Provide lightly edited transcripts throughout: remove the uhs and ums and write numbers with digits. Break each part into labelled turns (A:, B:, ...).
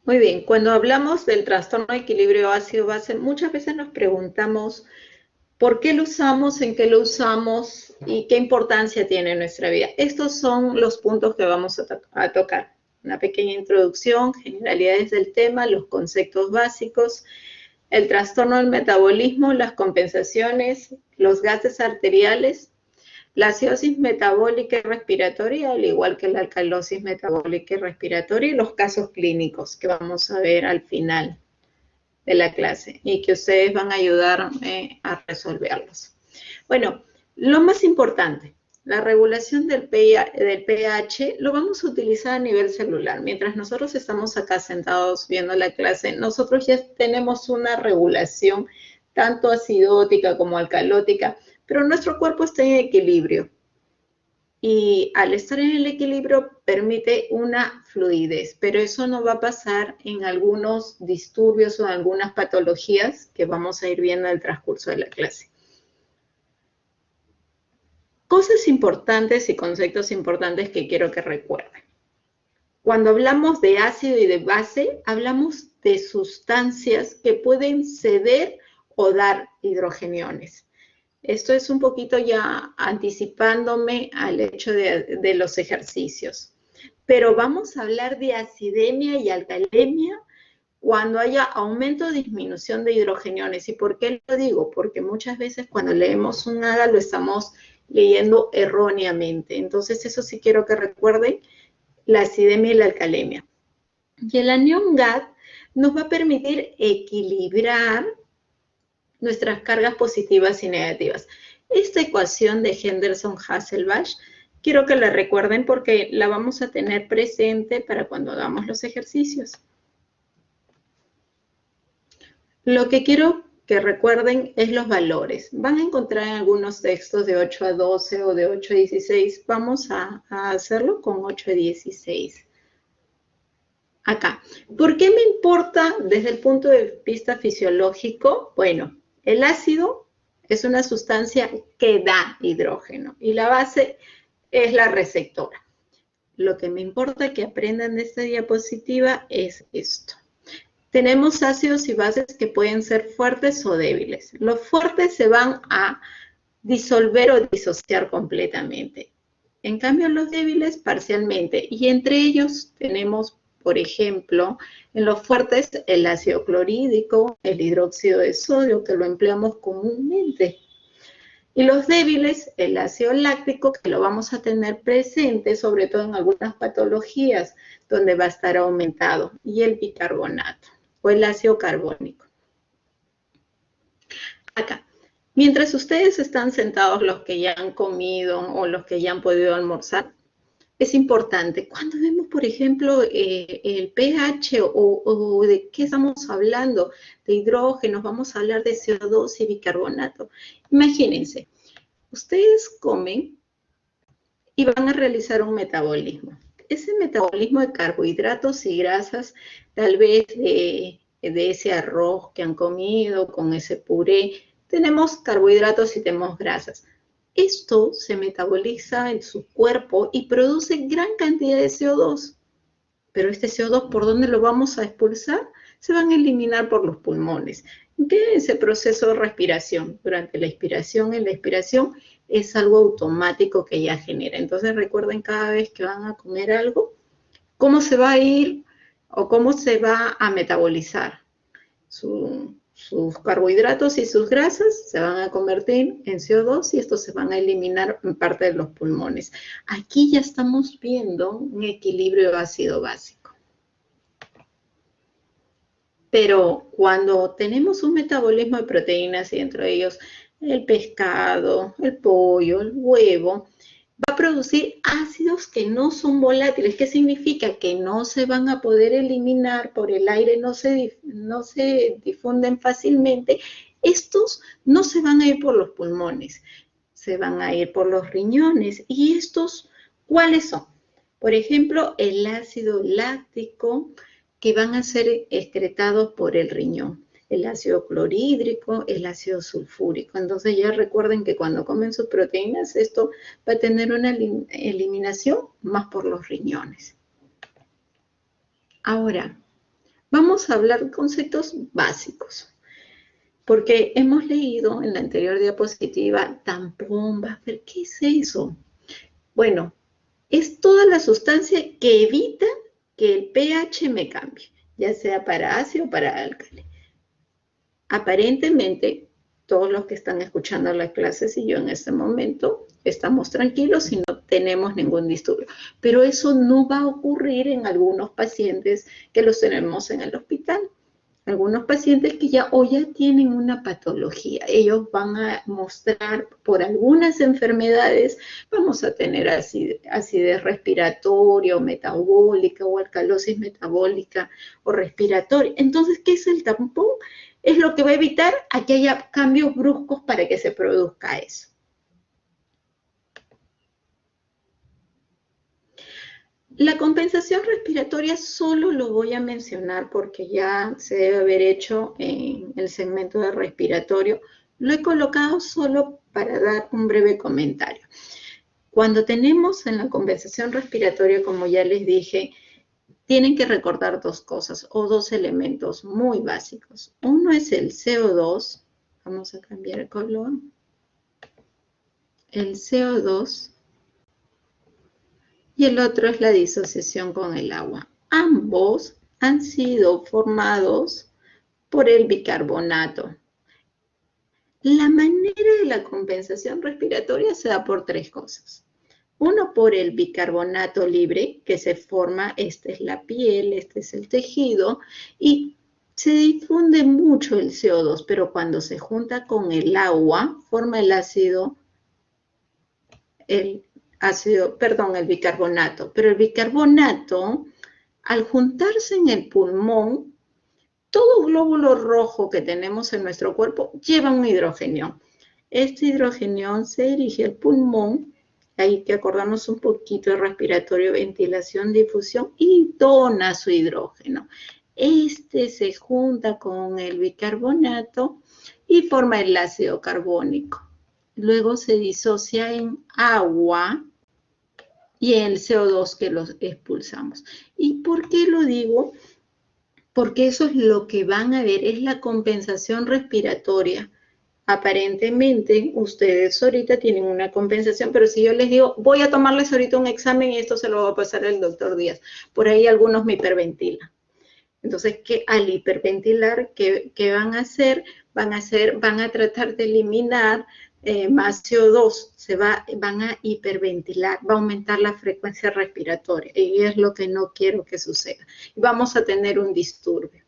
A: Muy bien, cuando hablamos del trastorno de equilibrio ácido-base, muchas veces nos preguntamos por qué lo usamos, en qué lo usamos y qué importancia tiene en nuestra vida. Estos son los puntos que vamos a tocar. Una pequeña introducción, generalidades del tema, los conceptos básicos, el trastorno del metabolismo, las compensaciones, los gases arteriales, la acidosis metabólica y respiratoria, al igual que la alcalosis metabólica y respiratoria, y los casos clínicos que vamos a ver al final de la clase y que ustedes van a ayudar a resolverlos. Bueno, lo más importante, la regulación del pH lo vamos a utilizar a nivel celular. Mientras nosotros estamos acá sentados viendo la clase, nosotros ya tenemos una regulación tanto acidótica como alcalótica, pero nuestro cuerpo está en equilibrio. Y al estar en el equilibrio permite una fluidez, pero eso no va a pasar en algunos disturbios o en algunas patologías que vamos a ir viendo en el transcurso de la clase. Cosas importantes y conceptos importantes que quiero que recuerden. Cuando hablamos de ácido y de base, hablamos de sustancias que pueden ceder o dar hidrogeniones. Esto es un poquito ya anticipándome al hecho de los ejercicios. Pero vamos a hablar de acidemia y alcalemia cuando haya aumento o disminución de hidrogeniones. ¿Y por qué lo digo? Porque muchas veces cuando leemos un AGA lo estamos leyendo erróneamente. Entonces eso sí quiero que recuerden, la acidemia y la alcalemia. Y el anión GAD nos va a permitir equilibrar nuestras cargas positivas y negativas. Esta ecuación de Henderson-Hasselbalch, quiero que la recuerden porque la vamos a tener presente para cuando hagamos los ejercicios. Lo que quiero que recuerden es los valores. Van a encontrar en algunos textos de 8 a 12 o de 8 a 16. Vamos a hacerlo con 8 a 16. Acá. ¿Por qué me importa desde el punto de vista fisiológico? Bueno, el ácido es una sustancia que da hidrógeno y la base es la receptora. Lo que me importa que aprendan de esta diapositiva es esto. Tenemos ácidos y bases que pueden ser fuertes o débiles. Los fuertes se van a disolver o disociar completamente. En cambio, los débiles parcialmente. Y entre ellos tenemos, por ejemplo, en los fuertes el ácido clorhídrico, el hidróxido de sodio, que lo empleamos comúnmente. Y los débiles, el ácido láctico, que lo vamos a tener presente, sobre todo en algunas patologías, donde va a estar aumentado, y el bicarbonato, o el ácido carbónico. Acá. Mientras ustedes están sentados, los que ya han comido o los que ya han podido almorzar, es importante. Cuando vemos, por ejemplo, el pH o de qué estamos hablando, de hidrógenos, vamos a hablar de CO2 y bicarbonato. Imagínense, ustedes comen y van a realizar un metabolismo. Ese metabolismo de carbohidratos y grasas, tal vez de ese arroz que han comido, con ese puré, tenemos carbohidratos y tenemos grasas. Esto se metaboliza en su cuerpo y produce gran cantidad de CO2. Pero este CO2, ¿por dónde lo vamos a expulsar? Se van a eliminar por los pulmones. ¿Qué es el proceso de respiración? Durante la inspiración y la expiración es algo automático que ya genera. Entonces recuerden cada vez que van a comer algo, cómo se va a ir o cómo se va a metabolizar. Sus carbohidratos y sus grasas se van a convertir en CO2 y estos se van a eliminar en parte de los pulmones. Aquí ya estamos viendo un equilibrio ácido-básico. Pero cuando tenemos un metabolismo de proteínas y dentro de ellos el pescado, el pollo, el huevo, va a producir ácidos que no son volátiles. ¿Qué significa? Que no se van a poder eliminar por el aire, no se difunden fácilmente. Estos no se van a ir por los pulmones, se van a ir por los riñones. ¿Y estos cuáles son? Por ejemplo, el ácido láctico, que van a ser excretados por el riñón. El ácido clorhídrico, el ácido sulfúrico. Entonces ya recuerden que cuando comen sus proteínas, esto va a tener una eliminación más por los riñones. Ahora, Vamos a hablar de conceptos básicos, porque hemos leído en la anterior diapositiva tampón, buffer, ¿qué es eso? Bueno, es toda la sustancia que evita que el pH me cambie, ya sea para ácido o para álcali. Aparentemente, todos los que están escuchando las clases y yo en este momento estamos tranquilos y no tenemos ningún disturbio. Pero eso no va a ocurrir en algunos pacientes que los tenemos en el hospital. Algunos pacientes que ya tienen una patología, ellos van a mostrar por algunas enfermedades, vamos a tener acidez respiratoria o metabólica o alcalosis metabólica o respiratoria. Entonces, ¿qué es el tampón? Es lo que va a evitar a que haya cambios bruscos para que se produzca eso. La compensación respiratoria solo lo voy a mencionar porque ya se debe haber hecho en el segmento de respiratorio. Lo he colocado solo para dar un breve comentario. Cuando tenemos en la compensación respiratoria, como ya les dije, tienen que recordar dos cosas o dos elementos muy básicos. Uno es el CO2. Vamos a cambiar el color. El CO2. Y el otro es la disociación con el agua. Ambos han sido formados por el bicarbonato. La manera de la compensación respiratoria se da por tres cosas. Uno, por el bicarbonato libre, que se forma, esta es la piel, este es el tejido, y se difunde mucho el CO2, pero cuando se junta con el agua, forma el bicarbonato. Pero el bicarbonato, al juntarse en el pulmón, todo glóbulo rojo que tenemos en nuestro cuerpo lleva un hidrógeno. Este hidrógeno se dirige al pulmón, hay que acordarnos un poquito de respiratorio, ventilación, difusión, y dona su hidrógeno. Este se junta con el bicarbonato y forma el ácido carbónico. Luego se disocia en agua y el CO2 que los expulsamos. ¿Y por qué lo digo? Porque eso es lo que van a ver, es la compensación respiratoria. Aparentemente, ustedes ahorita tienen una compensación, pero si yo les digo, voy a tomarles ahorita un examen y esto se lo va a pasar el doctor Díaz, por ahí algunos me hiperventilan. Entonces, al hiperventilar, ¿qué van a hacer? Van a tratar de eliminar más CO2, van a hiperventilar, va a aumentar la frecuencia respiratoria y es lo que no quiero que suceda. Vamos a tener un disturbio.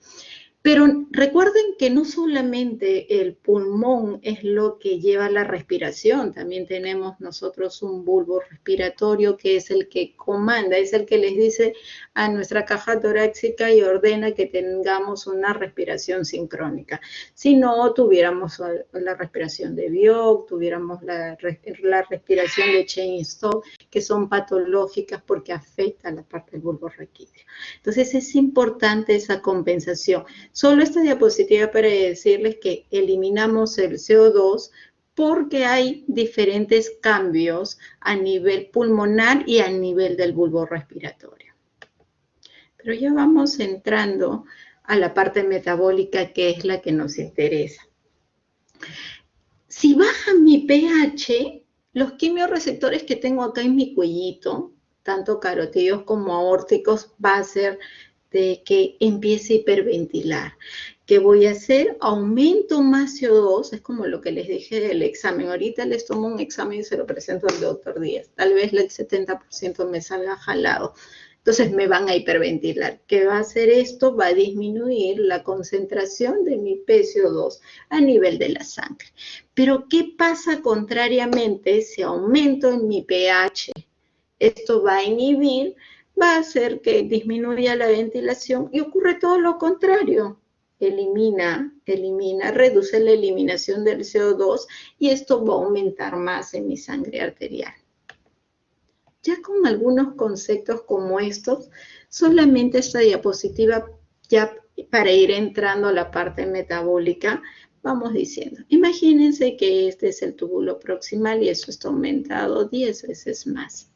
A: Pero recuerden que no solamente el pulmón es lo que lleva la respiración, también tenemos nosotros un bulbo respiratorio que es el que comanda, es el que les dice a nuestra caja torácica y ordena que tengamos una respiración sincrónica. Si no, tuviéramos la respiración de Biot, tuviéramos la respiración de Cheyne-Stokes, que son patológicas porque afectan la parte del bulbo raquídeo. Entonces es importante esa compensación. Solo esta diapositiva para decirles que eliminamos el CO2 porque hay diferentes cambios a nivel pulmonar y a nivel del bulbo respiratorio. Pero ya vamos entrando a la parte metabólica, que es la que nos interesa. Si baja mi pH, los quimiorreceptores que tengo acá en mi cuellito, tanto carotídeos como aórticos, va a ser de que empiece a hiperventilar. ¿Qué voy a hacer? Aumento más CO2, es como lo que les dije del examen. Ahorita les tomo un examen y se lo presento al doctor Díaz. Tal vez el 70% me salga jalado. Entonces me van a hiperventilar. ¿Qué va a hacer esto? Va a disminuir la concentración de mi PCO2 a nivel de la sangre. Pero ¿qué pasa contrariamente si aumento en mi pH? Esto va a inhibir, va a hacer que disminuya la ventilación y ocurre todo lo contrario. Elimina, reduce la eliminación del CO2 y esto va a aumentar más en mi sangre arterial. Ya con algunos conceptos como estos, solamente esta diapositiva, ya para ir entrando a la parte metabólica, vamos diciendo, imagínense que este es el túbulo proximal y eso está aumentado 10 veces más.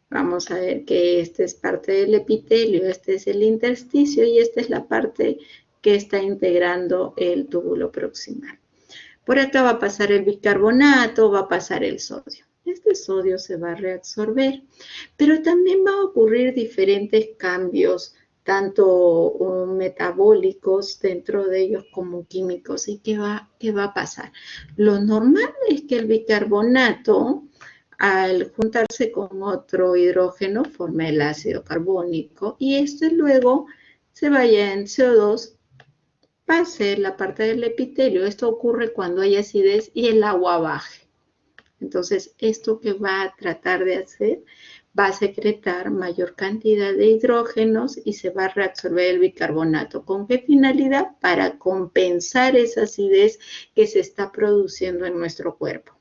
A: Vamos a ver que esta es parte del epitelio, este es el intersticio y esta es la parte que está integrando el túbulo proximal. Por acá va a pasar el bicarbonato, va a pasar el sodio. Este sodio se va a reabsorber, pero también va a ocurrir diferentes cambios, tanto metabólicos dentro de ellos como químicos. ¿Y qué va a pasar? Lo normal es que el bicarbonato, al juntarse con otro hidrógeno, forme el ácido carbónico y este luego se vaya en CO2, pase la parte del epitelio. Esto ocurre cuando hay acidez y el agua baje. Entonces, esto que va a tratar de hacer, va a secretar mayor cantidad de hidrógenos y se va a reabsorber el bicarbonato. ¿Con qué finalidad? Para compensar esa acidez que se está produciendo en nuestro cuerpo.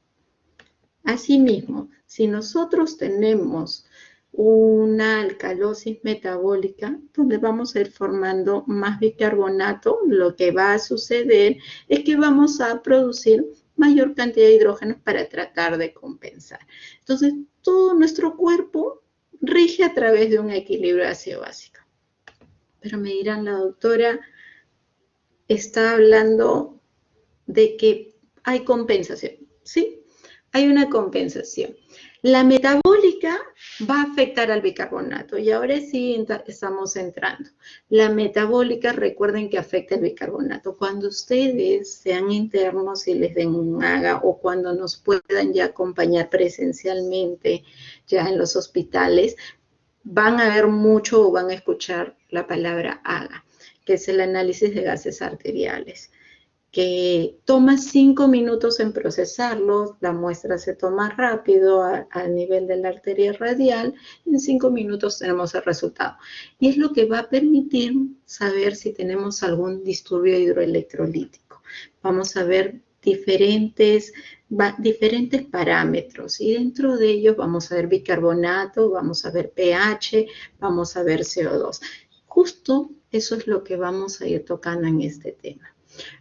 A: Asimismo, si nosotros tenemos una alcalosis metabólica, donde vamos a ir formando más bicarbonato, lo que va a suceder es que vamos a producir mayor cantidad de hidrógenos para tratar de compensar. Entonces, todo nuestro cuerpo rige a través de un equilibrio ácido-básico. Pero me dirán, la doctora está hablando de que hay compensación, ¿sí? Hay una compensación. La metabólica va a afectar al bicarbonato y ahora sí estamos entrando. La metabólica, recuerden que afecta el bicarbonato. Cuando ustedes sean internos y les den un AGA o cuando nos puedan ya acompañar presencialmente ya en los hospitales, van a ver mucho o van a escuchar la palabra AGA, que es el análisis de gases arteriales, que toma 5 minutos en procesarlo, la muestra se toma rápido a nivel de la arteria radial, y en 5 minutos tenemos el resultado. Y es lo que va a permitir saber si tenemos algún disturbio hidroelectrolítico. Vamos a ver diferentes parámetros y dentro de ellos vamos a ver bicarbonato, vamos a ver pH, vamos a ver CO2. Justo eso es lo que vamos a ir tocando en este tema.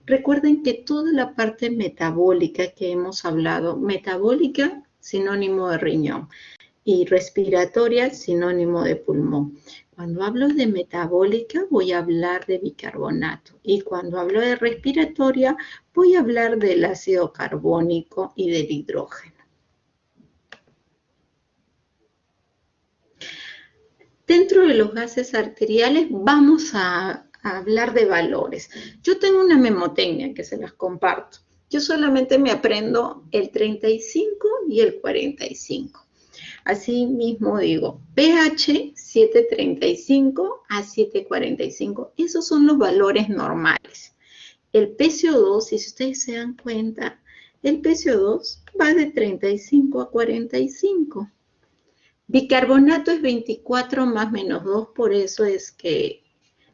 A: Recuerden que toda la parte metabólica que hemos hablado, metabólica sinónimo de riñón y respiratoria sinónimo de pulmón. Cuando hablo de metabólica voy a hablar de bicarbonato y cuando hablo de respiratoria voy a hablar del ácido carbónico y del hidrógeno. Dentro de los gases arteriales vamos a hablar de valores. Yo tengo una memotecnia que se las comparto. Yo solamente me aprendo el 35 y el 45. Así mismo digo, pH 735 a 745. Esos son los valores normales. El PCO2, si ustedes se dan cuenta, el PCO2 va de 35 a 45. Bicarbonato es 24 más menos 2, por eso es que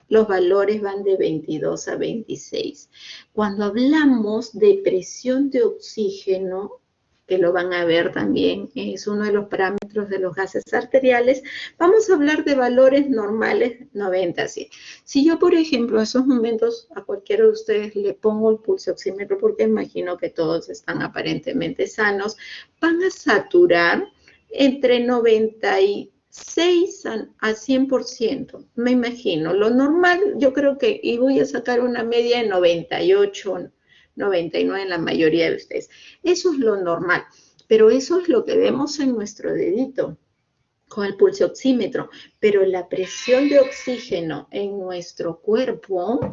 A: los valores van de 22 a 26. Cuando hablamos de presión de oxígeno, que lo van a ver también, es uno de los parámetros de los gases arteriales, vamos a hablar de valores normales 90 a 100. Si yo, por ejemplo, en esos momentos a cualquiera de ustedes le pongo el pulso oxímetro, porque imagino que todos están aparentemente sanos, van a saturar entre 96 a 100%, me imagino. Lo normal, yo creo que, y voy a sacar una media de 98, 99 en la mayoría de ustedes. Eso es lo normal, pero eso es lo que vemos en nuestro dedito con el pulso oxímetro. Pero la presión de oxígeno en nuestro cuerpo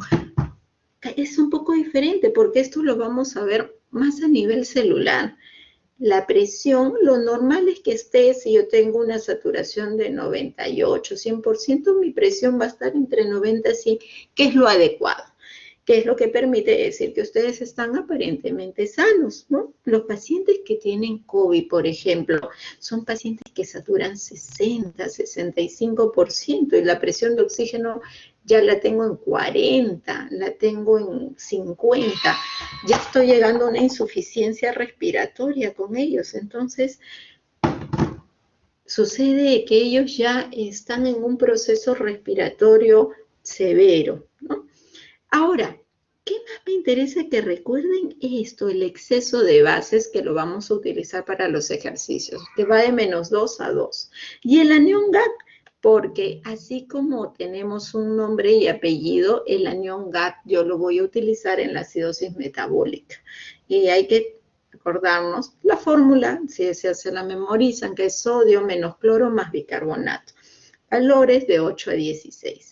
A: es un poco diferente, porque esto lo vamos a ver más a nivel celular. La presión, lo normal es que esté, si yo tengo una saturación de 98, 100%, mi presión va a estar entre 90 y 100, que es lo adecuado, que es lo que permite decir que ustedes están aparentemente sanos, ¿no? Los pacientes que tienen COVID, por ejemplo, son pacientes que saturan 60, 65% y la presión de oxígeno ya la tengo en 40, la tengo en 50, ya estoy llegando a una insuficiencia respiratoria con ellos. Entonces, sucede que ellos ya están en un proceso respiratorio severo, ¿no? Ahora, ¿Qué más me interesa que recuerden esto? El exceso de bases que lo vamos a utilizar para los ejercicios, que va de -2 a 2. Y el anión GAC, porque así como tenemos un nombre y apellido, el anión GAC yo lo voy a utilizar en la acidosis metabólica. Y hay que acordarnos la fórmula, si se la memorizan, que es sodio menos cloro más bicarbonato. Valores de 8 a 16.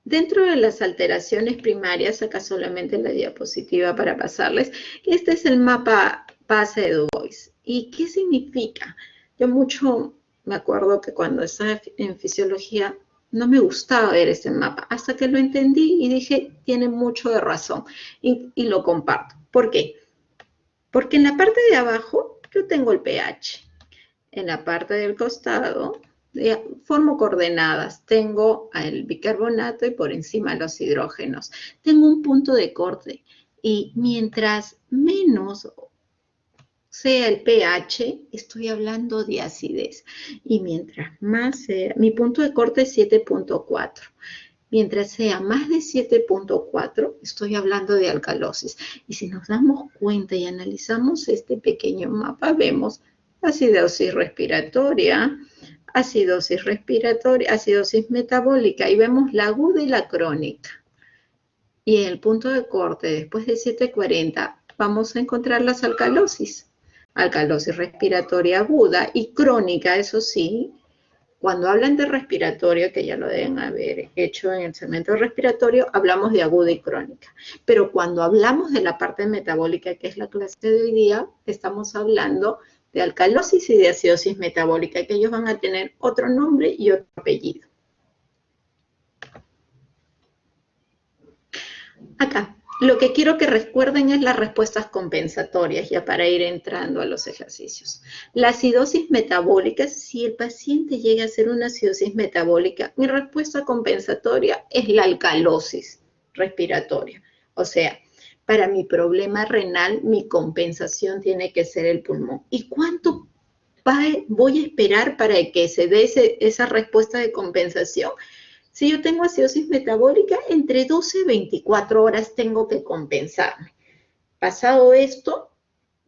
A: Dentro de las alteraciones primarias, acá solamente la diapositiva para pasarles, este es el mapa base de Du Bois. ¿Y qué significa? Yo mucho me acuerdo que cuando estaba en fisiología no me gustaba ver ese mapa, hasta que lo entendí y dije, tiene mucho de razón, y lo comparto. ¿Por qué? Porque en la parte de abajo yo tengo el pH, en la parte del costado formo coordenadas, tengo el bicarbonato y por encima los hidrógenos. Tengo un punto de corte y mientras menos sea el pH, estoy hablando de acidez. Y mientras más sea, mi punto de corte es 7.4. Mientras sea más de 7.4, estoy hablando de alcalosis. Y si nos damos cuenta y analizamos este pequeño mapa, vemos acidosis respiratoria, acidosis metabólica, y vemos la aguda y la crónica. Y en el punto de corte, después de 740, vamos a encontrar las alcalosis. Alcalosis respiratoria aguda y crónica, eso sí. Cuando hablan de respiratorio, que ya lo deben haber hecho en el segmento respiratorio, hablamos de aguda y crónica. Pero cuando hablamos de la parte metabólica, que es la clase de hoy día, estamos hablando de alcalosis y de acidosis metabólica, que ellos van a tener otro nombre y otro apellido. Acá, lo que quiero que recuerden es las respuestas compensatorias, ya para ir entrando a los ejercicios. La acidosis metabólica, si el paciente llega a hacer una acidosis metabólica, mi respuesta compensatoria es la alcalosis respiratoria. O sea, para mi problema renal, mi compensación tiene que ser el pulmón. ¿Y cuánto voy a esperar para que se dé esa respuesta de compensación? Si yo tengo acidosis metabólica, entre 12 y 24 horas tengo que compensarme. Pasado esto,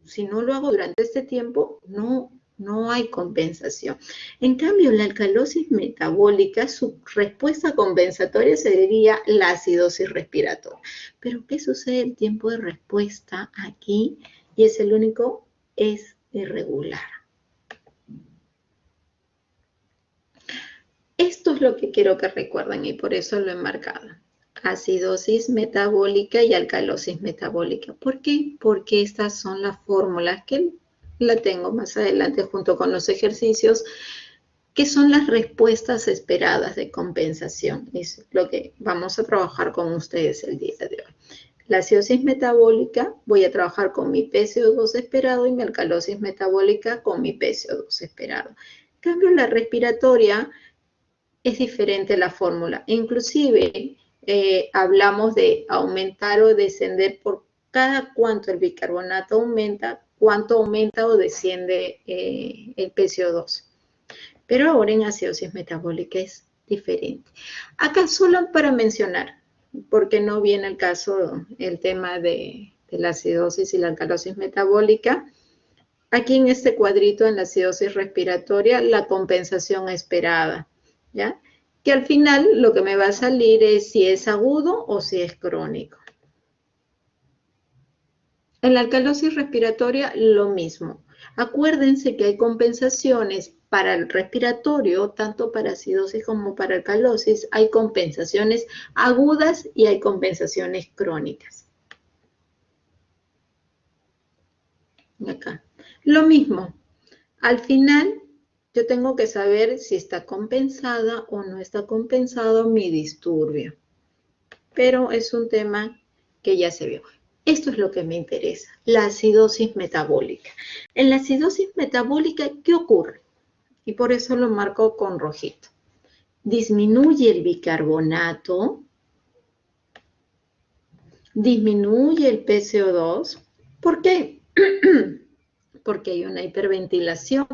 A: si no lo hago durante este tiempo, no hay compensación. En cambio, la alcalosis metabólica, su respuesta compensatoria sería la acidosis respiratoria. Pero, ¿qué sucede? El tiempo de respuesta aquí, y es el único, es irregular. Esto es lo que quiero que recuerden y por eso lo he marcado. Acidosis metabólica y alcalosis metabólica. ¿Por qué? Porque estas son las fórmulas que la tengo más adelante junto con los ejercicios, que son las respuestas esperadas de compensación. Es lo que vamos a trabajar con ustedes el día de hoy. La acidosis metabólica, voy a trabajar con mi PCO2 esperado y mi alcalosis metabólica con mi PCO2 esperado. En cambio, la respiratoria es diferente la fórmula. Inclusive hablamos de aumentar o descender por cada cuánto el bicarbonato aumenta, cuánto aumenta o desciende el PCO2. Pero ahora en acidosis metabólica es diferente. Acá solo para mencionar, porque no viene el caso, el tema de la acidosis y la alcalosis metabólica. Aquí en este cuadrito, en la acidosis respiratoria, la compensación esperada, ¿ya? Que al final lo que me va a salir es si es agudo o si es crónico. En la alcalosis respiratoria, lo mismo. Acuérdense que hay compensaciones para el respiratorio, tanto para acidosis como para alcalosis. Hay compensaciones agudas y hay compensaciones crónicas. Acá. Lo mismo. Al final, yo tengo que saber si está compensada o no está compensado mi disturbio. Pero es un tema que ya se vio. Esto es lo que me interesa, la acidosis metabólica. En la acidosis metabólica, ¿qué ocurre? Y por eso lo marco con rojito. Disminuye el bicarbonato, disminuye el PCO2. ¿Por qué? Porque hay una hiperventilación.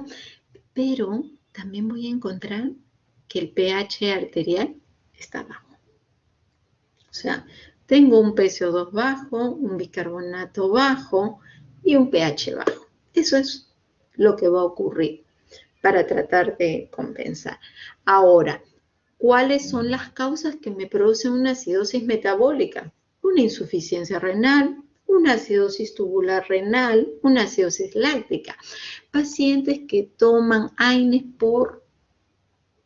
A: Pero también voy a encontrar que el pH arterial está bajo. O sea, tengo un PCO2 bajo, un bicarbonato bajo y un pH bajo. Eso es lo que va a ocurrir para tratar de compensar. Ahora, ¿cuáles son las causas que me producen una acidosis metabólica? Una insuficiencia renal, una acidosis tubular renal, una acidosis láctica. Pacientes que toman AINES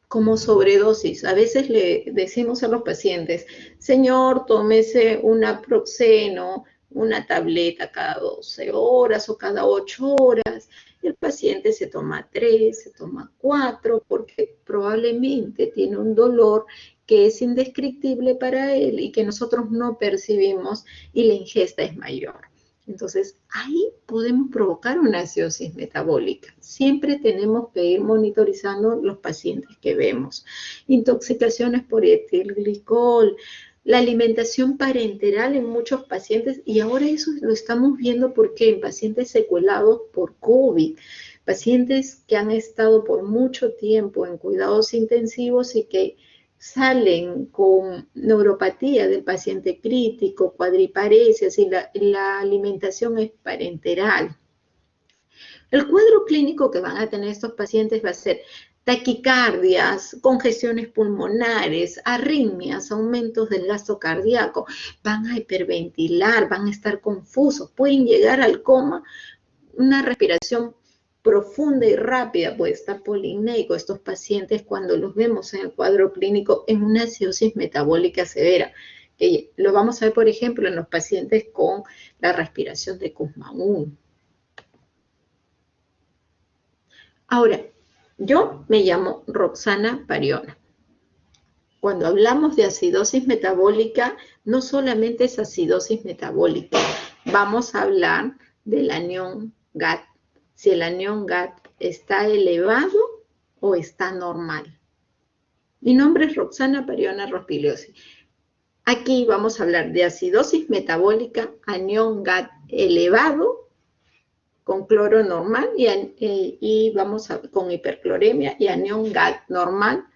A: como sobredosis. A veces le decimos a los pacientes, señor, tómese un naproxeno, una tableta cada 12 horas o cada 8 horas. El paciente se toma 3, se toma 4, porque probablemente tiene un dolor que es indescriptible para él y que nosotros no percibimos y la ingesta es mayor. Entonces, ahí podemos provocar una acidosis metabólica. Siempre tenemos que ir monitorizando los pacientes que vemos. Intoxicaciones por etilglicol, la alimentación parenteral en muchos pacientes, y ahora eso lo estamos viendo porque en pacientes secuelados por COVID, pacientes que han estado por mucho tiempo en cuidados intensivos y que salen con neuropatía del paciente crítico, cuadriparesias y la alimentación es parenteral. El cuadro clínico que van a tener estos pacientes va a ser taquicardias, congestiones pulmonares, arritmias, aumentos del gasto cardíaco, van a hiperventilar, van a estar confusos, pueden llegar al coma, una respiración profunda y rápida, puede estar polineico. Estos pacientes, cuando los vemos en el cuadro clínico, en una acidosis metabólica severa, que lo vamos a ver, por ejemplo, en los pacientes con la respiración de Kussmaul. Ahora, yo me llamo Roxana Pariona. Cuando hablamos de acidosis metabólica, no solamente es acidosis metabólica, vamos a hablar del anión GAT, si el anión GAT está elevado o está normal. Mi nombre es Roxana Pariona Rospigliosi. Aquí vamos a hablar de acidosis metabólica, anión GAT elevado, con cloro normal y vamos con hipercloremia, y anión GAT normal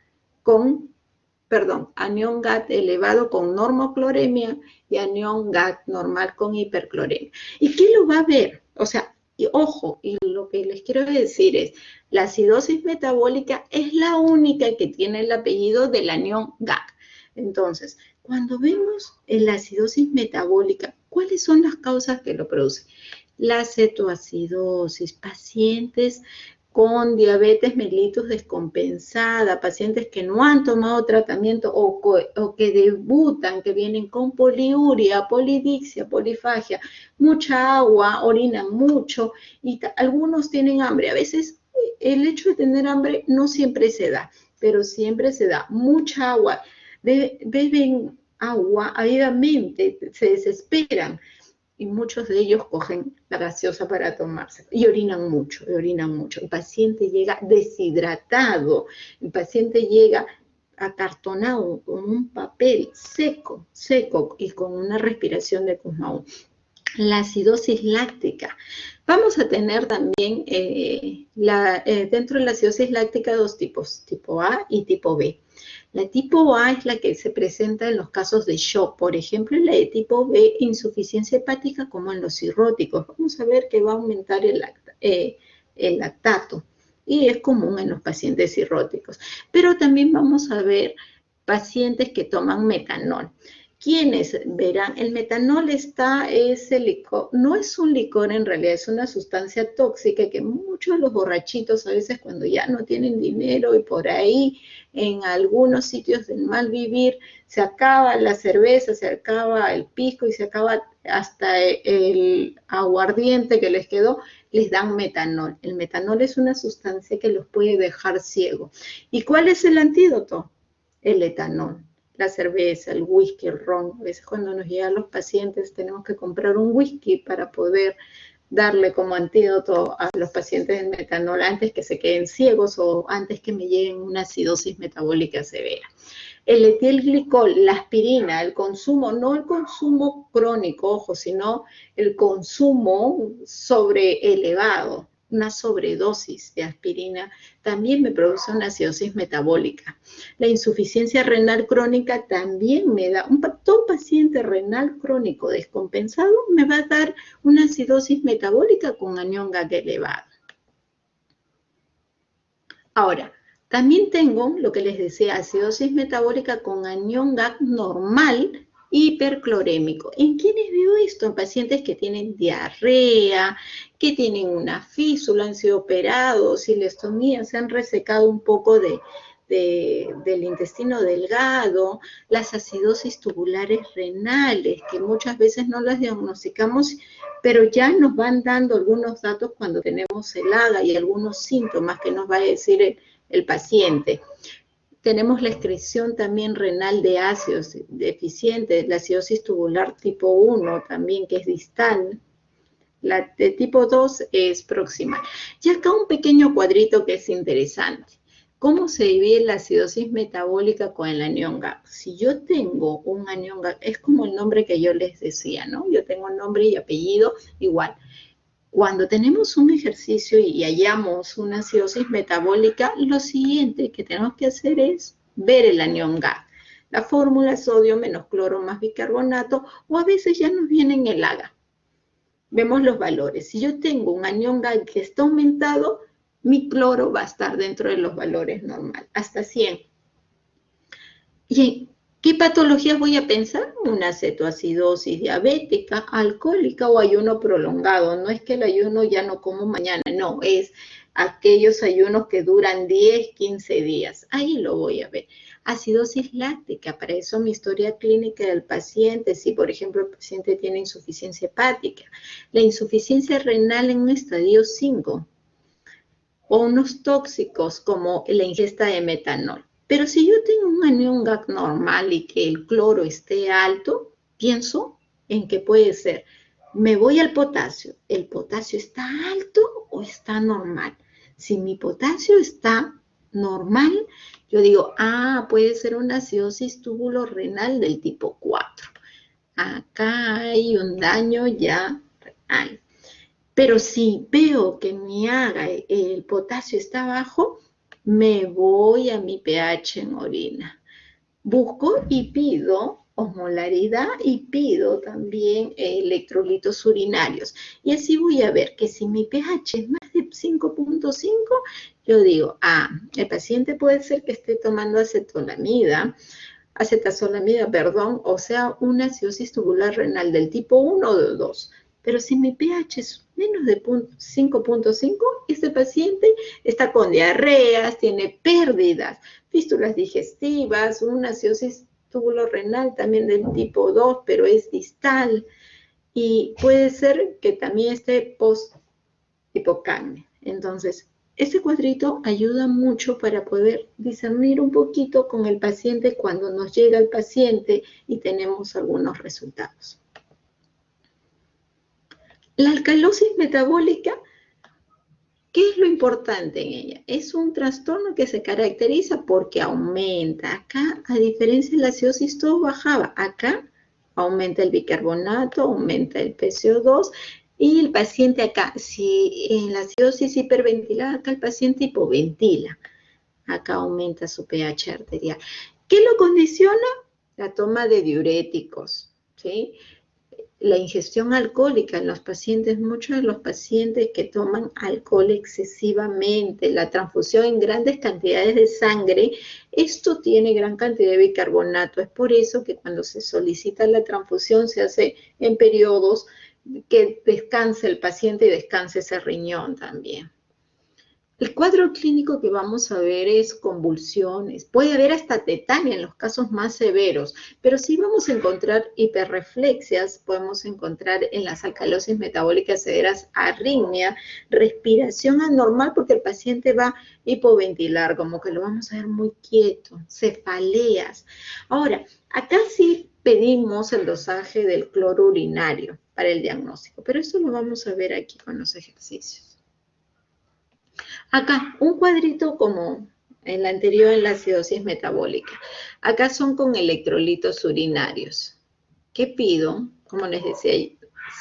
A: anión GAT elevado con normocloremia y anión GAT normal con hipercloremia. ¿Y qué lo va a ver? O sea, y ojo, y lo que les quiero decir es, la acidosis metabólica es la única que tiene el apellido del anión GAT. Entonces, cuando vemos la acidosis metabólica, ¿cuáles son las causas que lo producen? La cetoacidosis, pacientes con diabetes mellitus descompensada, pacientes que no han tomado tratamiento o que debutan, que vienen con poliuria, polidixia, polifagia, mucha agua, orinan mucho y algunos tienen hambre. A veces el hecho de tener hambre no siempre se da, pero siempre se da mucha agua. Beben agua avidamente, se desesperan. Y muchos de ellos cogen la gaseosa para tomarse y orinan mucho, El paciente llega deshidratado, el paciente llega acartonado con un papel seco y con una respiración de Kussmaul. La acidosis láctica. Vamos a tener también dentro de la acidosis láctica dos tipos, tipo A y tipo B. La tipo A es la que se presenta en los casos de shock, por ejemplo, y la de tipo B, insuficiencia hepática, como en los cirróticos. Vamos a ver que va a aumentar el lactato y es común en los pacientes cirróticos. Pero también vamos a ver pacientes que toman metanol. ¿Quiénes verán? El metanol no es un licor en realidad, es una sustancia tóxica que muchos de los borrachitos a veces cuando ya no tienen dinero y por ahí en algunos sitios del mal vivir se acaba la cerveza, se acaba el pisco y se acaba hasta el aguardiente que les quedó, les dan metanol. El metanol es una sustancia que los puede dejar ciegos. ¿Y cuál es el antídoto? El etanol. La cerveza, el whisky, el ron. A veces cuando nos llegan los pacientes tenemos que comprar un whisky para poder darle como antídoto a los pacientes del metanol antes que se queden ciegos o antes que me lleguen una acidosis metabólica severa. El etilglicol, la aspirina, el consumo, no el consumo crónico, ojo, sino el consumo sobre elevado una sobredosis de aspirina también me produce una acidosis metabólica. La insuficiencia renal crónica también me da, todo paciente renal crónico descompensado me va a dar una acidosis metabólica con anión GAC elevado. Ahora, también tengo lo que les decía, acidosis metabólica con anión GAC normal hiperclorémico. ¿En quiénes veo esto? En pacientes que tienen diarrea, que tienen una fístula, han sido operados, ileostomía, se han resecado un poco del intestino delgado, las acidosis tubulares renales, que muchas veces no las diagnosticamos, pero ya nos van dando algunos datos cuando tenemos el AGA y algunos síntomas que nos va a decir el paciente. Tenemos la excreción también renal de ácidos deficientes, la acidosis tubular tipo 1 también, que es distal. La de tipo 2 es proximal. Y acá un pequeño cuadrito que es interesante. ¿Cómo se divide la acidosis metabólica con el anión GAC? Si yo tengo un anión GAC, es como el nombre que yo les decía, ¿no? Yo tengo nombre y apellido igual. Cuando tenemos un ejercicio y hallamos una acidosis metabólica, lo siguiente que tenemos que hacer es ver el anión GAC. La fórmula sodio menos cloro más bicarbonato, o a veces ya nos viene en el AGA. Vemos los valores. Si yo tengo un anión GAC que está aumentado, mi cloro va a estar dentro de los valores normales, hasta 100. ¿Y qué patologías voy a pensar? Una cetoacidosis diabética, alcohólica o ayuno prolongado. No es que el ayuno ya no como mañana, no, es aquellos ayunos que duran 10, 15 días. Ahí lo voy a ver. Acidosis láctica, para eso mi historia clínica del paciente, si por ejemplo el paciente tiene insuficiencia hepática, la insuficiencia renal en un estadio 5, o unos tóxicos como la ingesta de metanol. Pero si yo tengo un anión GAC normal y que el cloro esté alto, pienso en que puede ser. Me voy al potasio. ¿El potasio está alto o está normal? Si mi potasio está normal, yo digo, puede ser una acidosis tubulo-renal del tipo 4. Acá hay un daño ya renal. Pero si veo que en mi AGA el potasio está bajo, me voy a mi pH en orina. Busco y pido osmolaridad y pido también electrolitos urinarios. Y así voy a ver que si mi pH es más de 5.5, yo digo, el paciente puede ser que esté tomando acetazolamida, o sea, una acidosis tubular renal del tipo 1 o 2. Pero si mi pH es menos de 5.5, este paciente está con diarreas, tiene pérdidas, fístulas digestivas, una acidosis tubulo-renal también del tipo 2, pero es distal. Y puede ser que también esté post-hipocalmia. Entonces, este cuadrito ayuda mucho para poder discernir un poquito con el paciente cuando nos llega el paciente y tenemos algunos resultados. La alcalosis metabólica, ¿qué es lo importante en ella? Es un trastorno que se caracteriza porque aumenta. Acá, a diferencia de la acidosis, todo bajaba. Acá aumenta el bicarbonato, aumenta el PCO2 y el paciente acá, si en la acidosis hiperventilada, acá el paciente hipoventila. Acá aumenta su pH arterial. ¿Qué lo condiciona? La toma de diuréticos, ¿sí? La ingestión alcohólica en los pacientes, muchos de los pacientes que toman alcohol excesivamente, la transfusión en grandes cantidades de sangre, esto tiene gran cantidad de bicarbonato. Es por eso que cuando se solicita la transfusión se hace en periodos que descanse el paciente y descanse ese riñón también. El cuadro clínico que vamos a ver es convulsiones, puede haber hasta tetania en los casos más severos, pero sí vamos a encontrar hiperreflexias, podemos encontrar en las alcalosis metabólicas severas arritmia, respiración anormal porque el paciente va a hipoventilar, como que lo vamos a ver muy quieto, cefaleas. Ahora, acá sí pedimos el dosaje del cloro urinario para el diagnóstico, pero eso lo vamos a ver aquí con los ejercicios. Acá, un cuadrito como el anterior en la acidosis metabólica. Acá son con electrolitos urinarios. ¿Qué pido? Como les decía,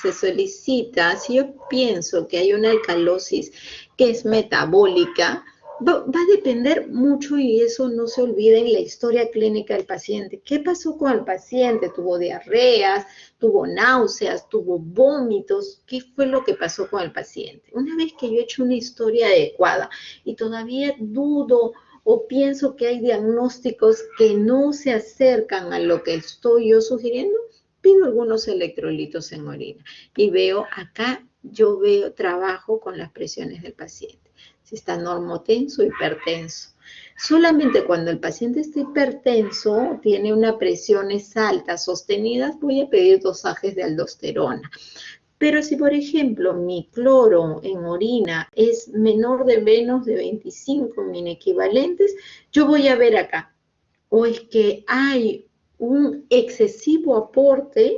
A: se solicita, si yo pienso que hay una alcalosis que es metabólica, va a depender mucho y eso no se olvida en la historia clínica del paciente. ¿Qué pasó con el paciente? ¿Tuvo diarreas? ¿Tuvo náuseas? ¿Tuvo vómitos? ¿Qué fue lo que pasó con el paciente? Una vez que yo he hecho una historia adecuada y todavía dudo o pienso que hay diagnósticos que no se acercan a lo que estoy yo sugiriendo, pido algunos electrolitos en orina y veo acá, yo veo, trabajo con las presiones del paciente. Si está normotenso, hipertenso. Solamente cuando el paciente está hipertenso, tiene unas presiones altas, sostenidas, voy a pedir dosajes de aldosterona. Pero si, por ejemplo, mi cloro en orina es menor de menos de 25 mini-equivalentes, yo voy a ver acá. O es que hay un excesivo aporte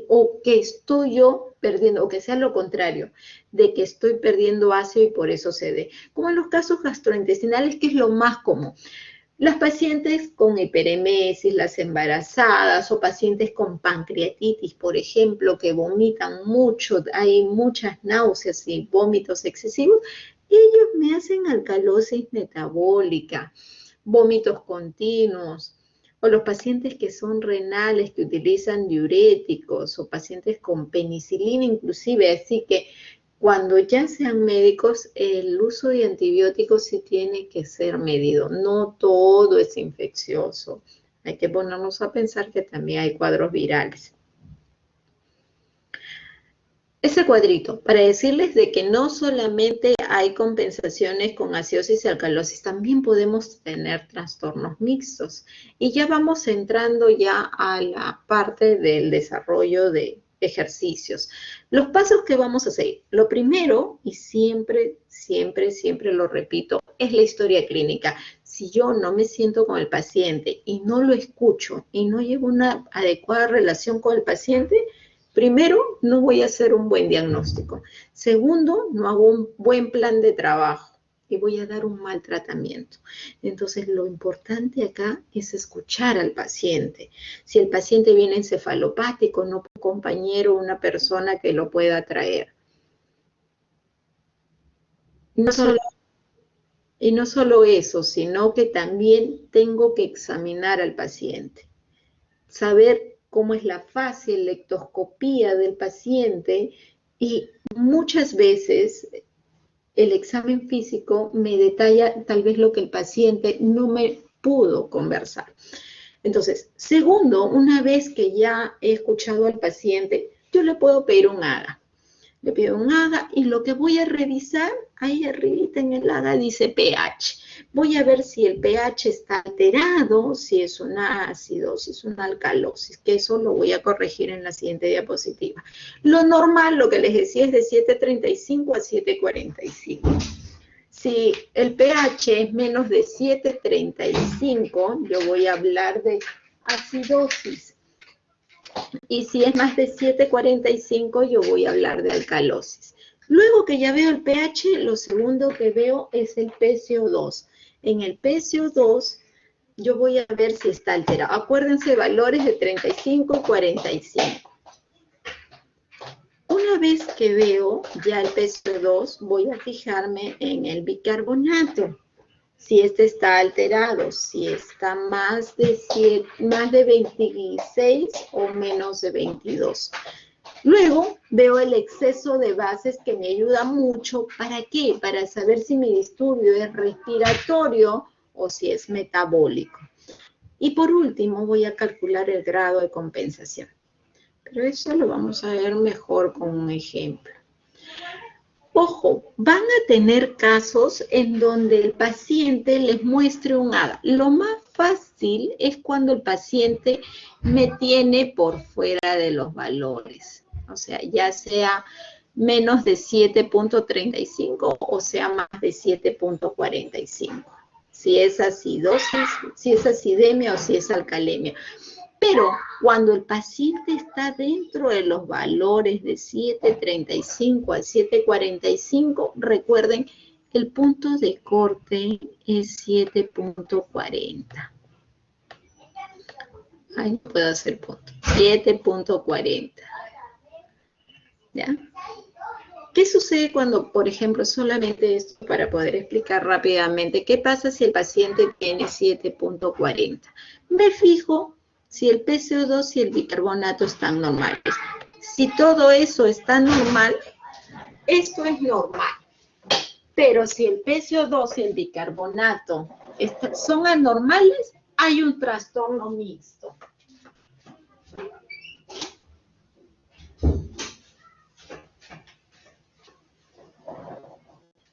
A: o que estoy yo perdiendo, o que sea lo contrario, de que estoy perdiendo ácido y por eso se dé. Como en los casos gastrointestinales, que es lo más común. Las pacientes con hiperemesis, las embarazadas o pacientes con pancreatitis, por ejemplo, que vomitan mucho, hay muchas náuseas y vómitos excesivos, ellos me hacen alcalosis metabólica, vómitos continuos, o los pacientes que son renales, que utilizan diuréticos, o pacientes con penicilina inclusive, así que cuando ya sean médicos, el uso de antibióticos sí tiene que ser medido. No todo es infeccioso. Hay que ponernos a pensar que también hay cuadros virales. Ese cuadrito, para decirles de que no solamente hay compensaciones con acidosis y alcalosis, también podemos tener trastornos mixtos. Y ya vamos entrando ya a la parte del desarrollo de ejercicios. Los pasos que vamos a seguir. Lo primero, y siempre lo repito, es la historia clínica. Si yo no me siento con el paciente y no lo escucho y no llevo una adecuada relación con el paciente, primero, no voy a hacer un buen diagnóstico. Segundo, no hago un buen plan de trabajo y voy a dar un mal tratamiento. Entonces, lo importante acá es escuchar al paciente. Si el paciente viene encefalopático, no un compañero o una persona que lo pueda traer. Y no solo eso, sino que también tengo que examinar al paciente. Saber cómo es la fase, la lectoscopía del paciente y muchas veces el examen físico me detalla tal vez lo que el paciente no me pudo conversar. Entonces, segundo, una vez que ya he escuchado al paciente, yo le puedo pedir un ADA. Le pido un ADA y lo que voy a revisar, ahí arribita en el ADA dice pH. Voy a ver si el pH está alterado, si es una acidosis, si es una alcalosis, que eso lo voy a corregir en la siguiente diapositiva. Lo normal, lo que les decía, es de 7.35 a 7.45. Si el pH es menos de 7.35, yo voy a hablar de acidosis. Y si es más de 7.45, yo voy a hablar de alcalosis. Luego que ya veo el pH, lo segundo que veo es el PCO2. En el PCO2, yo voy a ver si está alterado. Acuérdense, valores de 35 y 45. Una vez que veo ya el PCO2, voy a fijarme en el bicarbonato. Si este está alterado, si está más de 26 o menos de 22. Luego veo el exceso de bases que me ayuda mucho. ¿Para qué? Para saber si mi disturbio es respiratorio o si es metabólico. Y por último voy a calcular el grado de compensación. Pero eso lo vamos a ver mejor con un ejemplo. Ojo, van a tener casos en donde el paciente les muestre un ADA. Lo más fácil es cuando el paciente me tiene por fuera de los valores. O sea, ya sea menos de 7.35 o sea más de 7.45. Si es acidosis, si es acidemia o si es alcalemia. Pero cuando el paciente está dentro de los valores de 7.35 a 7.45, recuerden, el punto de corte es 7.40. Ahí no puedo hacer punto. 7.40. ¿ya? ¿Qué sucede cuando, por ejemplo, solamente esto para poder explicar rápidamente, qué pasa si el paciente tiene 7.40? Me fijo si el PCO2 y el bicarbonato están normales. Si todo eso está normal, esto es normal. Pero si el PCO2 y el bicarbonato son anormales, hay un trastorno mixto.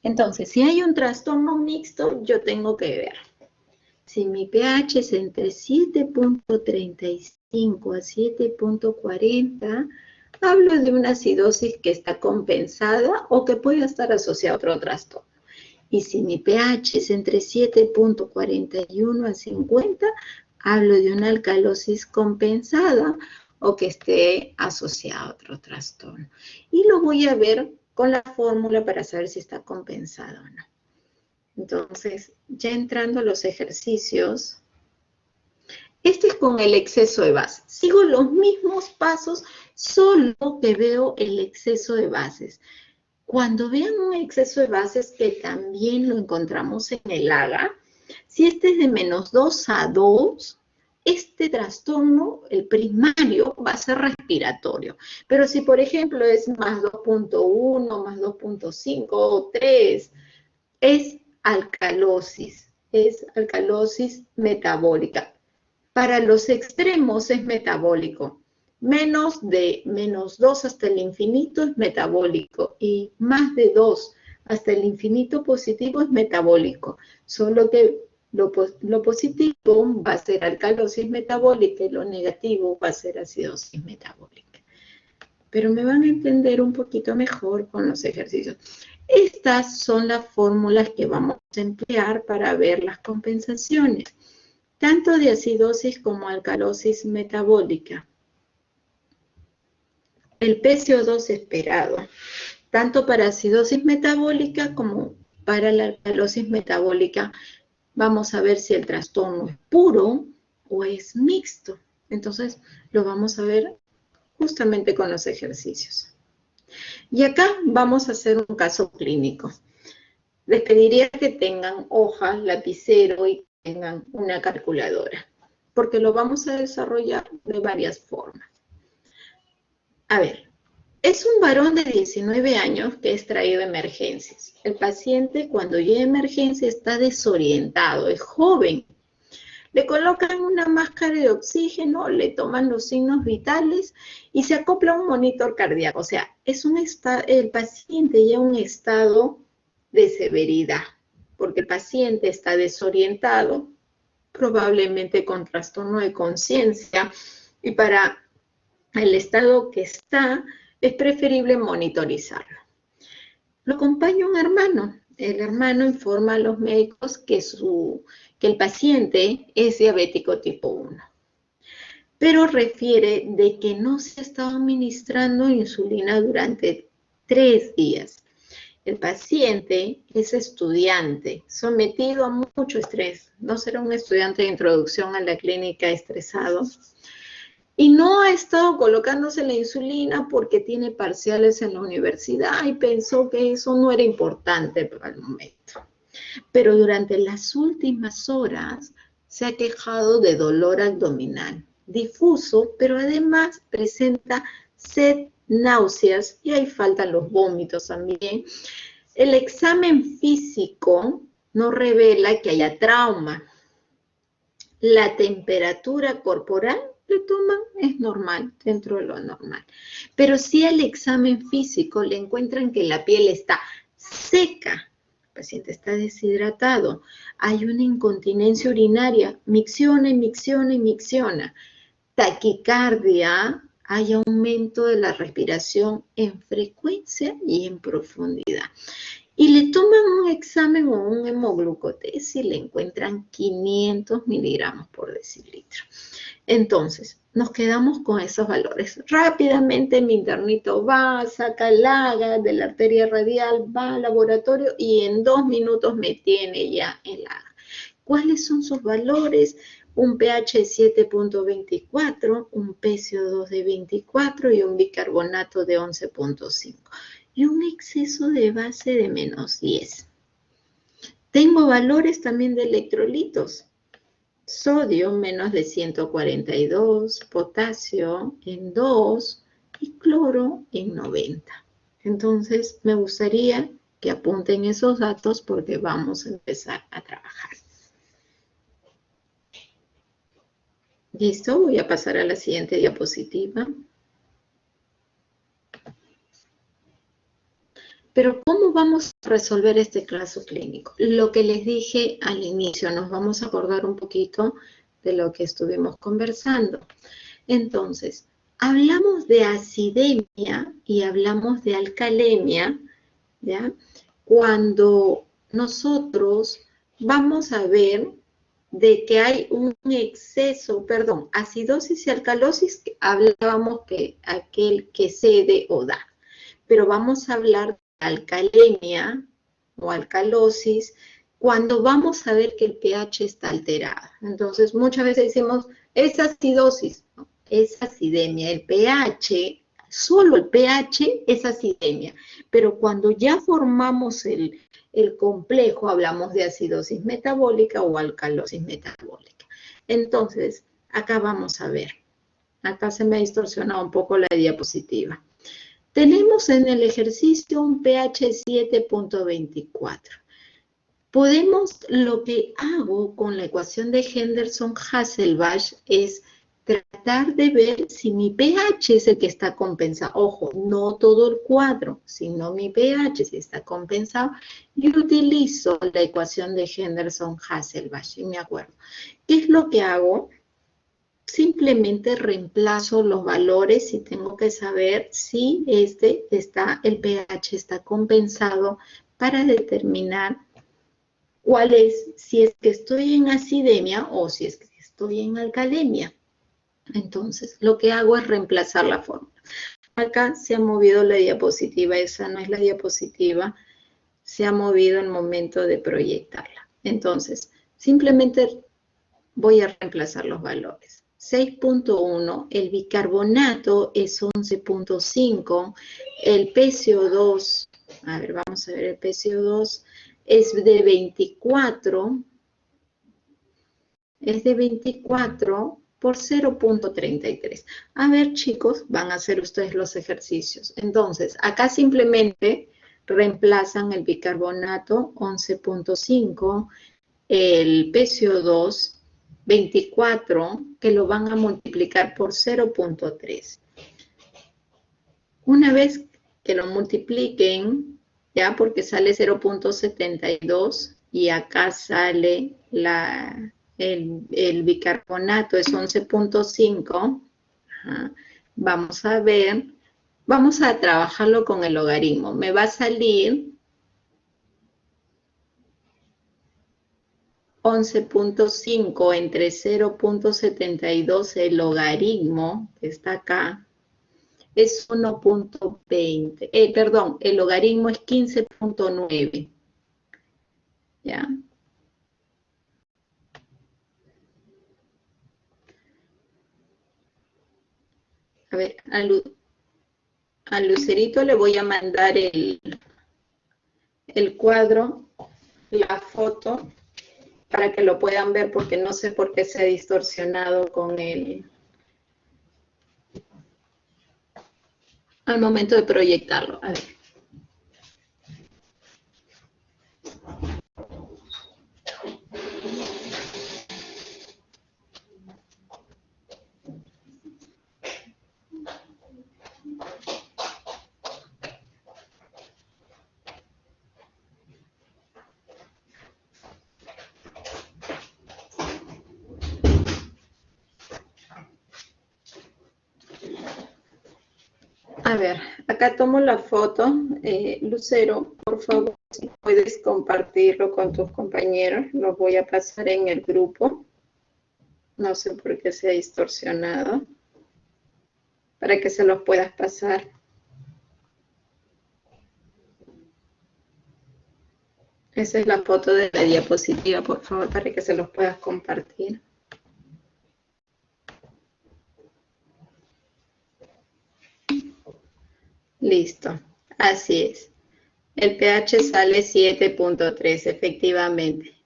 A: Entonces, si hay un trastorno mixto, yo tengo que ver si mi pH es entre 7.35 a 7.40, hablo de una acidosis que está compensada o que puede estar asociada a otro trastorno. Y si mi pH es entre 7.41 a 50, hablo de una alcalosis compensada o que esté asociada a otro trastorno. Y lo voy a ver con la fórmula para saber si está compensado o no. Entonces, ya entrando a los ejercicios, este es con el exceso de bases. Sigo los mismos pasos, solo que veo el exceso de bases. Cuando vean un exceso de bases, que también lo encontramos en el AGA, si este es de -2 a 2, este trastorno, el primario, va a ser respiratorio. Pero si, por ejemplo, es más 2.1, más 2.5 o 3, es alcalosis metabólica. Para los extremos es metabólico. Menos de -2 hasta el infinito es metabólico y más de 2 hasta el infinito positivo es metabólico. Solo que lo positivo va a ser alcalosis metabólica y lo negativo va a ser acidosis metabólica. Pero me van a entender un poquito mejor con los ejercicios. Estas son las fórmulas que vamos a emplear para ver las compensaciones, tanto de acidosis como alcalosis metabólica. El PCO2 esperado, tanto para acidosis metabólica como para la alcalosis metabólica. Vamos a ver si el trastorno es puro o es mixto. Entonces, lo vamos a ver justamente con los ejercicios. Y acá vamos a hacer un caso clínico. Les pediría que tengan hojas, lapicero y tengan una calculadora, porque lo vamos a desarrollar de varias formas. A ver, es un varón de 19 años que es traído a emergencias. El paciente cuando llega a emergencia está desorientado, es joven. Le colocan una máscara de oxígeno, le toman los signos vitales y se acopla un monitor cardíaco. O sea, es el paciente ya en un estado de severidad, porque el paciente está desorientado, probablemente con trastorno de conciencia, y para el estado que está, es preferible monitorizarlo. Lo acompaña un hermano. El hermano informa a los médicos que el paciente es diabético tipo 1. Pero refiere de que no se ha estado administrando insulina durante 3 días. El paciente es estudiante, sometido a mucho estrés. No será un estudiante de introducción a la clínica estresado. Y no ha estado colocándose la insulina porque tiene parciales en la universidad y pensó que eso no era importante para el momento. Pero durante las últimas horas se ha quejado de dolor abdominal difuso, pero además presenta sed, náuseas y ahí faltan los vómitos también. El examen físico no revela que haya trauma. La temperatura corporal le toman, es normal, dentro de lo normal. Pero si al examen físico le encuentran que la piel está seca, el paciente está deshidratado, hay una incontinencia urinaria, micciona y micciona y micciona, taquicardia, hay aumento de la respiración en frecuencia y en profundidad. Y le toman un examen o un hemoglucotés y le encuentran 500 miligramos por decilitro. Entonces, nos quedamos con esos valores. Rápidamente mi internito va, saca el AGA de la arteria radial, va al laboratorio y en 2 minutos me tiene ya el AGA. ¿Cuáles son sus valores? Un pH de 7.24, un PCO2 de 24 y un bicarbonato de 11.5. Y un exceso de base de menos 10. Tengo valores también de electrolitos. Sodio menos de 142, potasio en 2 y cloro en 90. Entonces, me gustaría que apunten esos datos porque vamos a empezar a trabajar. Listo, voy a pasar a la siguiente diapositiva. Pero ¿cómo vamos a resolver este caso clínico? Lo que les dije al inicio, nos vamos a acordar un poquito de lo que estuvimos conversando. Entonces, hablamos de acidemia y hablamos de alcalemia, ¿ya? Cuando nosotros vamos a ver de que hay un exceso, perdón, acidosis y alcalosis, hablábamos que aquel que cede o da, pero vamos a hablar de alcalemia o alcalosis cuando vamos a ver que el pH está alterado. Entonces, muchas veces decimos, es acidosis, ¿no? Es acidemia. El pH, solo el pH es acidemia, pero cuando ya formamos el complejo, hablamos de acidosis metabólica o alcalosis metabólica. Entonces, acá vamos a ver. Acá se me ha distorsionado un poco la diapositiva. Tenemos en el ejercicio un pH 7.24. Lo que hago con la ecuación de Henderson-Hasselbalch es tratar de ver si mi pH es el que está compensado. Ojo, no todo el cuadro, sino mi pH si está compensado. Y utilizo la ecuación de Henderson-Hasselbalch, y me acuerdo. ¿Qué es lo que hago? Simplemente reemplazo los valores y tengo que saber si el pH está compensado para determinar cuál es, si es que estoy en acidemia o si es que estoy en alcalemia. Entonces, lo que hago es reemplazar la fórmula. Acá se ha movido la diapositiva, esa no es la diapositiva, se ha movido el momento de proyectarla. Entonces, simplemente voy a reemplazar los valores. 6.1, el bicarbonato es 11.5, el PCO2, a ver, vamos a ver, el PCO2 es de 24, por 0.33. A ver, chicos, van a hacer ustedes los ejercicios. Entonces, acá simplemente reemplazan el bicarbonato 11.5, el PCO2 24, que lo van a multiplicar por 0.3. Una vez que lo multipliquen, ya porque sale 0.72 y acá sale el bicarbonato es 11.5, vamos a ver, vamos a trabajarlo con el logaritmo. Me va a salir 11.5 entre 0.72, el logaritmo que está acá, es 1.20. Perdón, el logaritmo es 15.9. ¿Ya? A ver, a Lucerito le voy a mandar el cuadro, la foto, para que lo puedan ver, porque no sé por qué se ha distorsionado con al momento de proyectarlo. A ver. A ver, acá tomo la foto. Lucero, por favor, si puedes compartirlo con tus compañeros, lo voy a pasar en el grupo. No sé por qué se ha distorsionado. Para que se los puedas pasar. Esa es la foto de la diapositiva, por favor, para que se los puedas compartir. Listo, así es. El pH sale 7.3, efectivamente.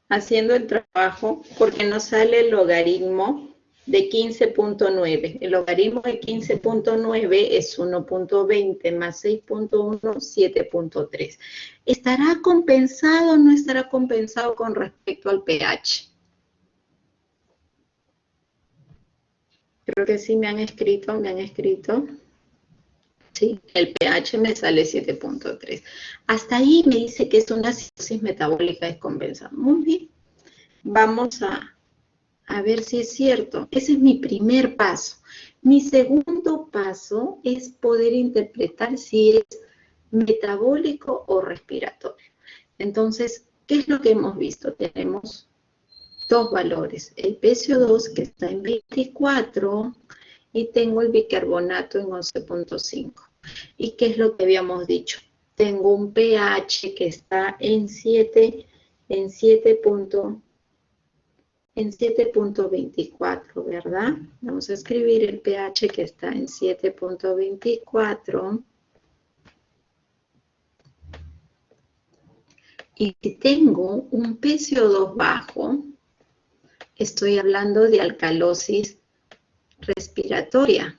A: Haciendo el trabajo, porque nos sale el logaritmo de 15.9. El logaritmo de 15.9 es 1.20 más 6.1, 7.3. ¿Estará compensado o no estará compensado con respecto al pH? Creo que sí me han escrito. Sí, el pH me sale 7.3. Hasta ahí me dice que es una acidosis metabólica descompensada. Muy bien. Vamos a ver si es cierto. Ese es mi primer paso. Mi segundo paso es poder interpretar si es metabólico o respiratorio. Entonces, ¿qué es lo que hemos visto? Tenemos dos valores. El PCO2 que está en 24 y tengo el bicarbonato en 11.5. ¿Y qué es lo que habíamos dicho? Tengo un pH que está en 7.24, ¿verdad? Vamos a escribir el pH que está en 7.24. Y si tengo un PCO2 bajo, estoy hablando de alcalosis respiratoria.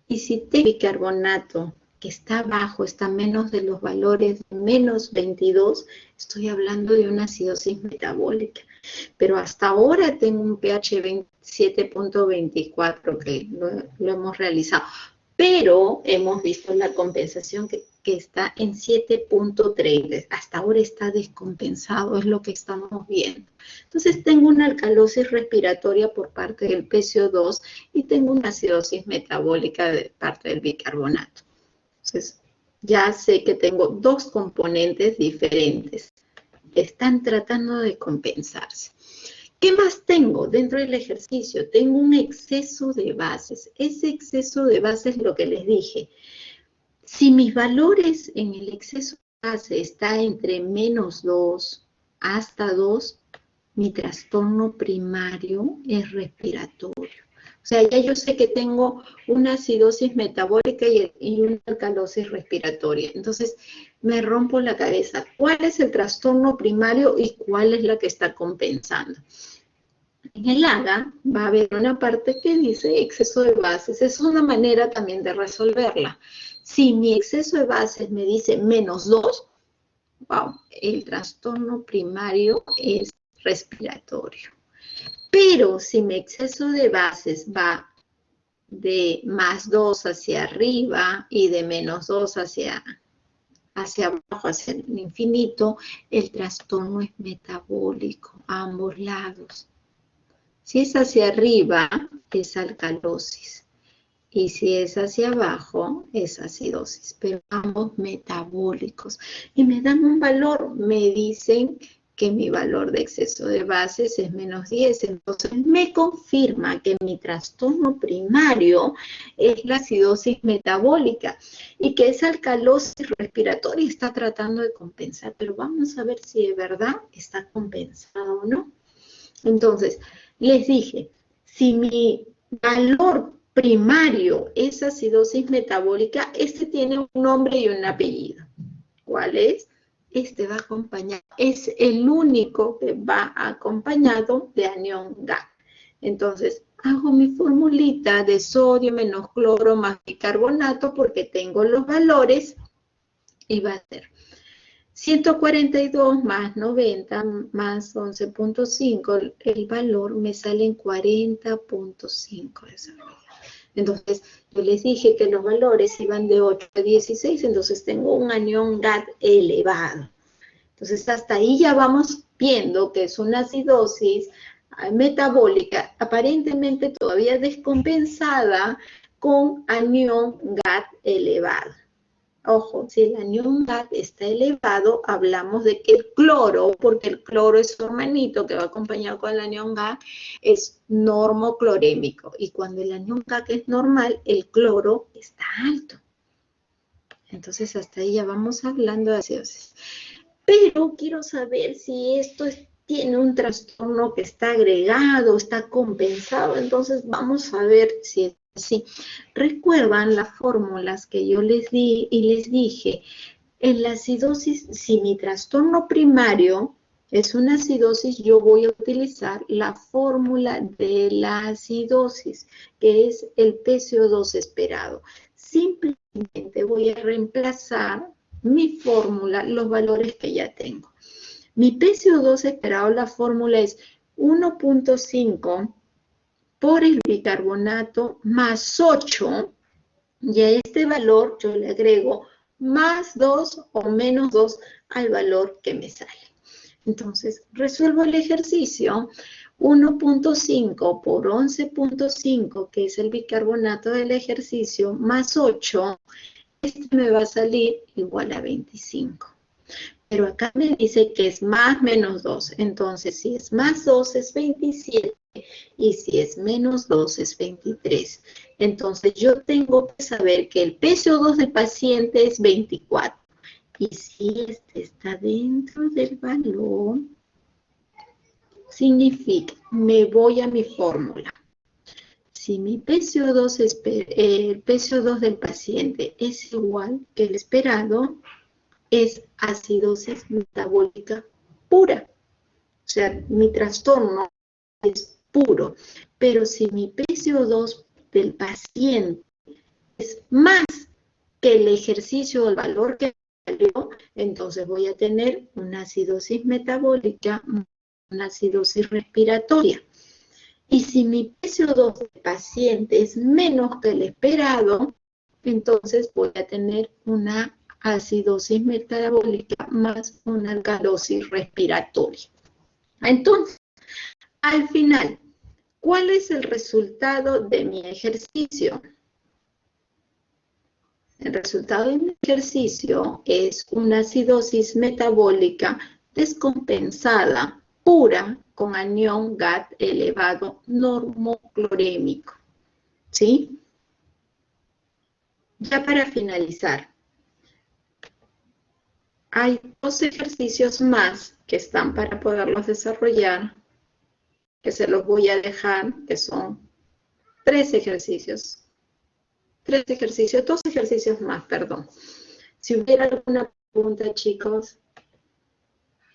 A: Y si tengo bicarbonato que está bajo, está menos de los valores de menos 22, estoy hablando de una acidosis metabólica. Pero hasta ahora tengo un pH 7.24 que lo hemos realizado. Pero hemos visto la compensación que está en 7.3. Hasta ahora está descompensado, es lo que estamos viendo. Entonces tengo una alcalosis respiratoria por parte del PCO2 y tengo una acidosis metabólica de parte del bicarbonato. Entonces ya sé que tengo dos componentes diferentes. Están tratando de compensarse. ¿Qué más tengo dentro del ejercicio? Tengo un exceso de bases. Ese exceso de bases es lo que les dije. Si mis valores en el exceso de base está entre menos 2 hasta 2, mi trastorno primario es respiratorio. O sea, ya yo sé que tengo una acidosis metabólica y una alcalosis respiratoria. Entonces, me rompo la cabeza. ¿Cuál es el trastorno primario y cuál es la que está compensando? En el AGA va a haber una parte que dice exceso de bases. Es una manera también de resolverla. Si mi exceso de bases me dice menos 2, wow, el trastorno primario es respiratorio. Pero si mi exceso de bases va de más 2 hacia arriba y de menos 2 hacia abajo, hacia el infinito, el trastorno es metabólico a ambos lados. Si es hacia arriba, es alcalosis. Y si es hacia abajo, es acidosis. Pero ambos metabólicos. Y me dan un valor. Me dicen que mi valor de exceso de bases es menos 10. Entonces me confirma que mi trastorno primario es la acidosis metabólica y que esa alcalosis respiratoria está tratando de compensar. Pero vamos a ver si de verdad está compensado o no. Entonces, les dije, si mi valor primario es acidosis metabólica, este tiene un nombre y un apellido. ¿Cuál es? Este va acompañado, es el único que va acompañado de anión GAC. Entonces, hago mi formulita de sodio menos cloro más bicarbonato porque tengo los valores y va a ser 142 más 90 más 11.5, el valor me sale en 40.5. Entonces, yo les dije que los valores iban de 8 a 16, entonces tengo un anión GAT elevado. Entonces, hasta ahí ya vamos viendo que es una acidosis metabólica, aparentemente todavía descompensada con anión GAT elevado. Ojo, si el anión GAT está elevado, hablamos de que el cloro, porque el cloro es su hermanito que va acompañado con el anión GAT, es normoclorémico. Y cuando el anión GAT es normal, el cloro está alto. Entonces, hasta ahí ya vamos hablando de acidosis. Pero quiero saber si esto tiene un trastorno que está agregado, está compensado. Entonces, vamos a ver si es así. ¿Recuerdan las fórmulas que yo les di y les dije? En la acidosis, si mi trastorno primario es una acidosis, yo voy a utilizar la fórmula de la acidosis, que es el PCO2 esperado. Simplemente voy a reemplazar mi fórmula, los valores que ya tengo. Mi PCO2 esperado, la fórmula es 1.5 por el bicarbonato más 8, y a este valor yo le agrego más 2 o menos 2 al valor que me sale. Entonces, resuelvo el ejercicio. 1.5 por 11.5, que es el bicarbonato del ejercicio, más 8, este me va a salir igual a 25. Pero acá me dice que es más menos 2. Entonces, si es más 2 es 27 y si es menos 2 es 23. Entonces, yo tengo que saber que el PCO2 del paciente es 24. Y si este está dentro del valor, significa, me voy a mi fórmula. Si mi PCO2, el PCO2 del paciente es igual que el esperado, es acidosis metabólica pura. O sea, mi trastorno es puro. Pero si mi PCO2 del paciente es más que el ejercicio, el valor que salió, entonces voy a tener una acidosis metabólica, una acidosis respiratoria. Y si mi PCO2 del paciente es menos que el esperado, entonces voy a tener una acidosis metabólica más una alcalosis respiratoria. Entonces, al final, ¿cuál es el resultado de mi ejercicio? El resultado de mi ejercicio es una acidosis metabólica descompensada, pura, con anión GAT elevado normoclorémico. ¿Sí? Ya para finalizar, hay 2 ejercicios más que están para poderlos desarrollar, que se los voy a dejar, que son 3 ejercicios. 2 ejercicios más, perdón. Si hubiera alguna pregunta, chicos,